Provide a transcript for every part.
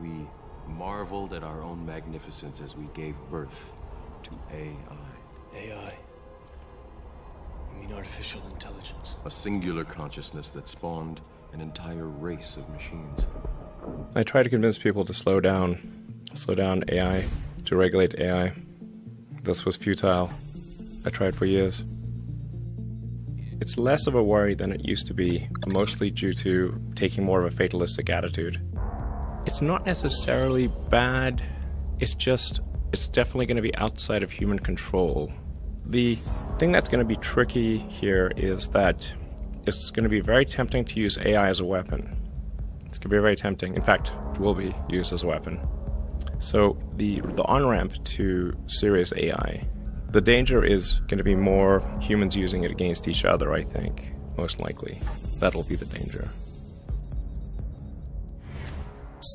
We marveled at our own magnificence as we gave birth to AI. AI? You mean artificial intelligence? A singular consciousness that spawned an entire race of machines. I try to convince people to slow down AI, to regulate AI. This was futile. I tried for years. It's less of a worry than it used to be, mostly due to taking more of a fatalistic attitude. It's not necessarily bad, it's definitely going to be outside of human control. The thing that's going to be tricky here is that it's going to be very tempting to use AI as a weapon. It's going to be very tempting. In fact, it will be used as a weapon. So the on-ramp to serious AI, the danger is going to be more humans using it against each other, I think, most likely. That'll be the danger.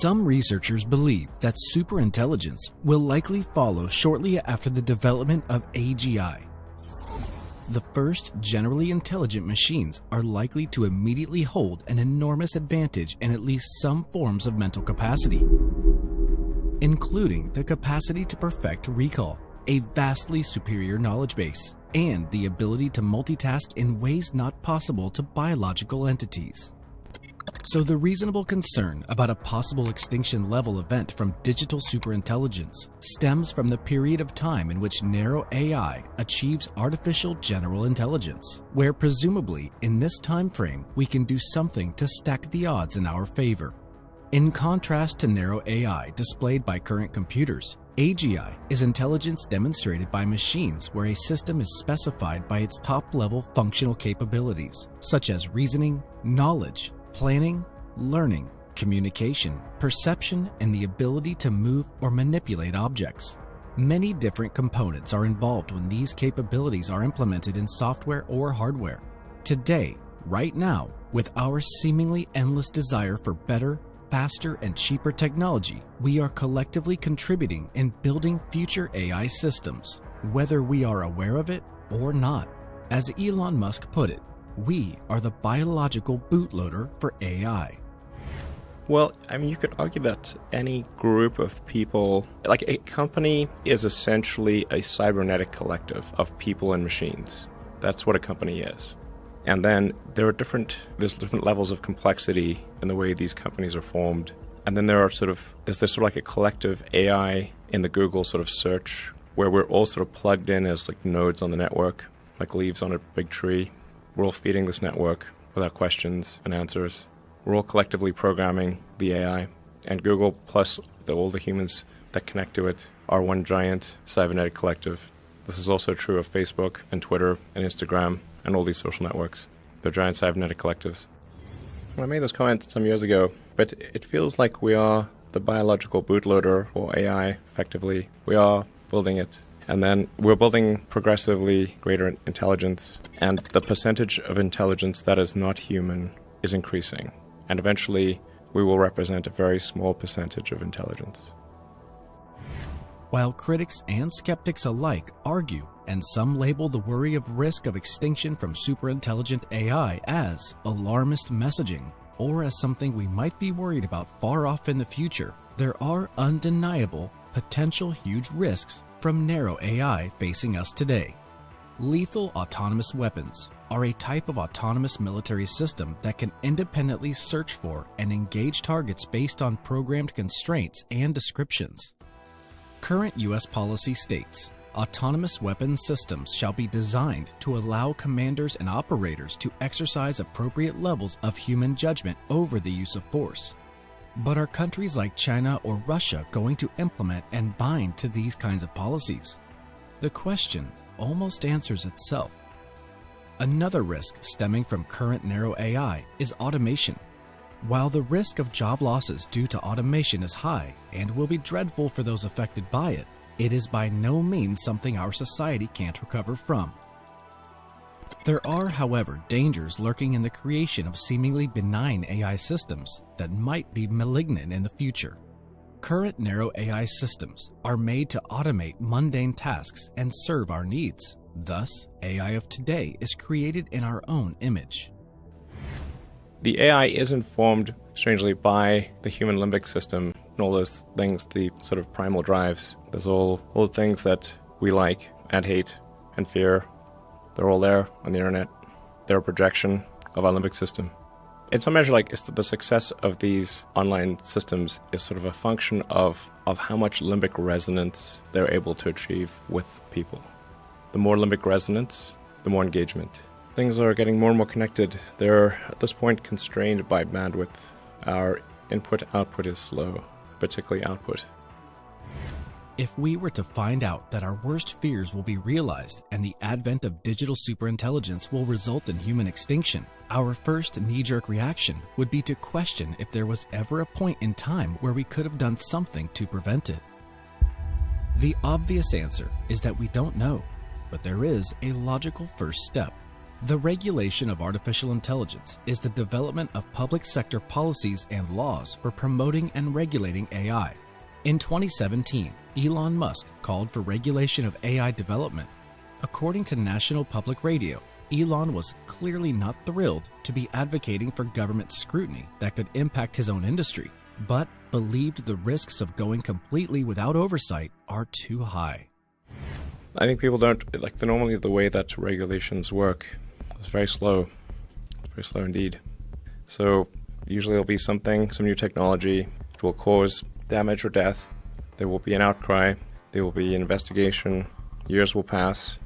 Some researchers believe that superintelligence will likely follow shortly after the development of AGI. The first generally intelligent machines are likely to immediately hold an enormous advantage in at least some forms of mental capacity, including the capacity to perfect recall, a vastly superior knowledge base, and the ability to multitask in ways not possible to biological entities. So the reasonable concern about a possible extinction-level event from digital superintelligence stems from the period of time in which narrow AI achieves artificial general intelligence, where presumably in this time frame we can do something to stack the odds in our favor. In contrast to narrow AI displayed by current computers, AGI is intelligence demonstrated by machines where a system is specified by its top-level functional capabilities, such as reasoning, knowledge, planning, learning, communication, perception, and the ability to move or manipulate objects. Many different components are involved when these capabilities are implemented in software or hardware. Today, right now, with our seemingly endless desire for better, faster, and cheaper technology, we are collectively contributing in building future AI systems, whether we are aware of it or not. As Elon Musk put it, we are the biological bootloader for AI. Well, I mean, you could argue that any group of people, like a company is essentially a cybernetic collective of people and machines. That's what a company is. And then there's different levels of complexity in the way these companies are formed. And then there's this like a collective AI in the Google sort of search where we're all sort of plugged in as like nodes on the network, like leaves on a big tree. We're all feeding this network without questions and answers. We're all collectively programming the AI. And Google plus all the humans that connect to it are one giant cybernetic collective. This is also true of Facebook and Twitter and Instagram and all these social networks. They're giant cybernetic collectives. Well, I made this comment some years ago, but it feels like we are the biological bootloader for AI, effectively. We are building it. And then we're building progressively greater intelligence, and the percentage of intelligence that is not human is increasing. And eventually, we will represent a very small percentage of intelligence. While critics and skeptics alike argue, and some label the worry of risk of extinction from superintelligent AI as alarmist messaging, or as something we might be worried about far off in the future, there are undeniable, potential huge risks from narrow AI facing us today. Lethal autonomous weapons are a type of autonomous military system that can independently search for and engage targets based on programmed constraints and descriptions. Current U.S. policy states, autonomous weapon systems shall be designed to allow commanders and operators to exercise appropriate levels of human judgment over the use of force. But are countries like China or Russia going to implement and bind to these kinds of policies? The question almost answers itself. Another risk stemming from current narrow AI is automation. While the risk of job losses due to automation is high and will be dreadful for those affected by it, it is by no means something our society can't recover from. There are, however, dangers lurking in the creation of seemingly benign AI systems that might be malignant in the future. Current narrow AI systems are made to automate mundane tasks and serve our needs. Thus, AI of today is created in our own image. The AI is informed strangely, by the human limbic system and all those things, the sort of primal drives. There's all the things that we like and hate and fear. They're all there on the internet. They're a projection of our limbic system. In some measure, like, it's the success of these online systems is sort of a function of how much limbic resonance they're able to achieve with people. The more limbic resonance, the more engagement. Things are getting more and more connected. They're, at this point, constrained by bandwidth. Our input-output is slow, particularly output. If we were to find out that our worst fears will be realized and the advent of digital superintelligence will result in human extinction, our first knee-jerk reaction would be to question if there was ever a point in time where we could have done something to prevent it. The obvious answer is that we don't know, but there is a logical first step. The regulation of artificial intelligence is the development of public sector policies and laws for promoting and regulating AI. In 2017, Elon Musk called for regulation of AI development. According to National Public Radio, Elon was clearly not thrilled to be advocating for government scrutiny that could impact his own industry, but believed the risks of going completely without oversight are too high. I think people don't, like, normally the way that regulations work is very slow. It's very slow indeed. So usually there'll be some new technology. It will cause damage or death. There will be an outcry. There will be an investigation. Years will pass.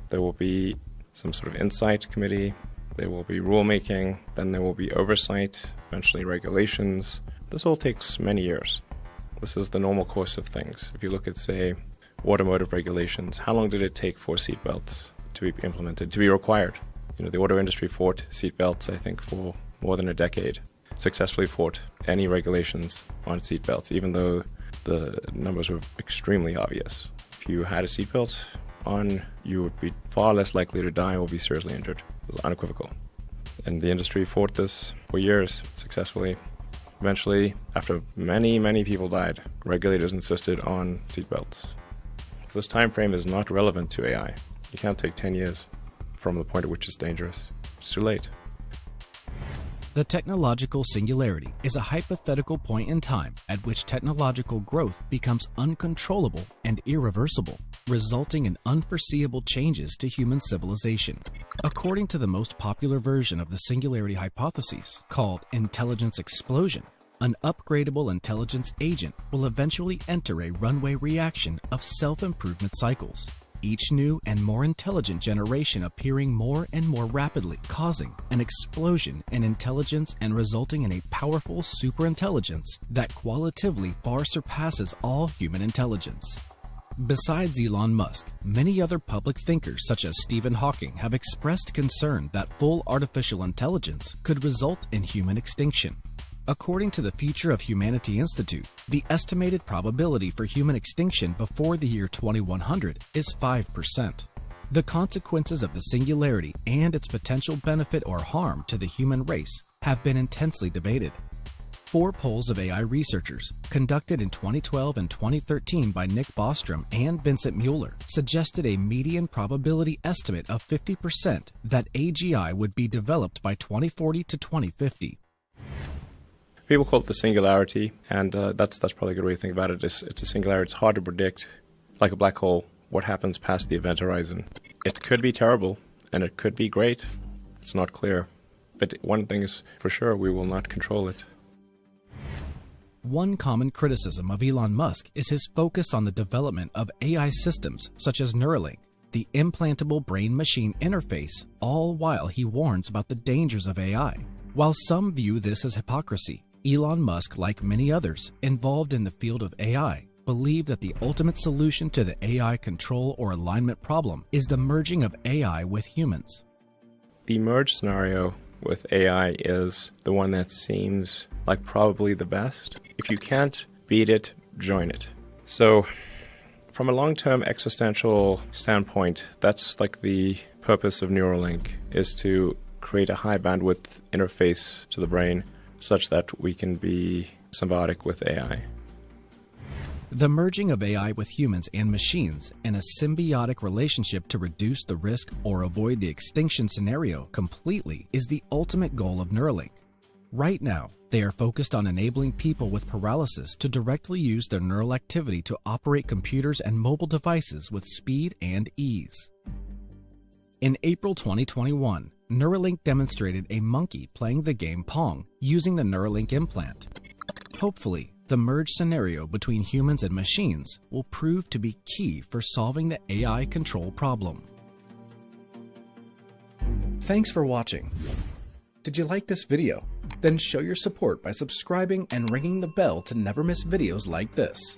There will be some sort of insight committee. There will be rulemaking. Then there will be oversight, eventually regulations. This all takes many years. This is the normal course of things. If you look at, say, automotive regulations, how long did it take for seatbelts to be implemented, to be required? You know, the auto industry fought seatbelts, I think, for more than a decade. Successfully fought any regulations on seatbelts, even though the numbers were extremely obvious. If you had a seatbelt on, you would be far less likely to die or be seriously injured. It was unequivocal. And the industry fought this for years successfully. Eventually, after many people died, regulators insisted on seatbelts. This time frame is not relevant to AI. You can't take 10 years from the point at which it's dangerous. It's too late. The technological singularity is a hypothetical point in time at which technological growth becomes uncontrollable and irreversible, resulting in unforeseeable changes to human civilization. According to the most popular version of the singularity hypothesis, called intelligence explosion, an upgradable intelligence agent will eventually enter a runway reaction of self-improvement cycles, each new and more intelligent generation appearing more and more rapidly, causing an explosion in intelligence and resulting in a powerful superintelligence that qualitatively far surpasses all human intelligence. Besides Elon Musk, many other public thinkers such as Stephen Hawking have expressed concern that full artificial intelligence could result in human extinction. According to the Future of Humanity Institute, the estimated probability for human extinction before the year 2100 is 5%. The consequences of the singularity and its potential benefit or harm to the human race have been intensely debated. 4 polls of AI researchers, conducted in 2012 and 2013 by Nick Bostrom and Vincent Mueller, suggested a median probability estimate of 50% that AGI would be developed by 2040 to 2050. People call it the singularity, and that's probably a good way to think about it. It's a singularity. It's hard to predict, like a black hole, what happens past the event horizon. It could be terrible, and it could be great. It's not clear. But one thing is for sure, we will not control it. One common criticism of Elon Musk is his focus on the development of AI systems such as Neuralink, the implantable brain-machine interface, all while he warns about the dangers of AI. While some view this as hypocrisy, Elon Musk, like many others involved in the field of AI, believe that the ultimate solution to the AI control or alignment problem is the merging of AI with humans. The merge scenario with AI is the one that seems like probably the best. If you can't beat it, join it. So, from a long-term existential standpoint, that's like the purpose of Neuralink, is to create a high bandwidth interface to the brain such that we can be symbiotic with AI. The merging of AI with humans and machines in a symbiotic relationship to reduce the risk or avoid the extinction scenario completely is the ultimate goal of Neuralink. Right now, They are focused on enabling people with paralysis to directly use their neural activity to operate computers and mobile devices with speed and ease. In April 2021, Neuralink demonstrated a monkey playing the game Pong using the Neuralink implant. Hopefully, the merge scenario between humans and machines will prove to be key for solving the AI control problem. Thanks for watching. Did you like this video? Then show your support by subscribing and ringing the bell to never miss videos like this.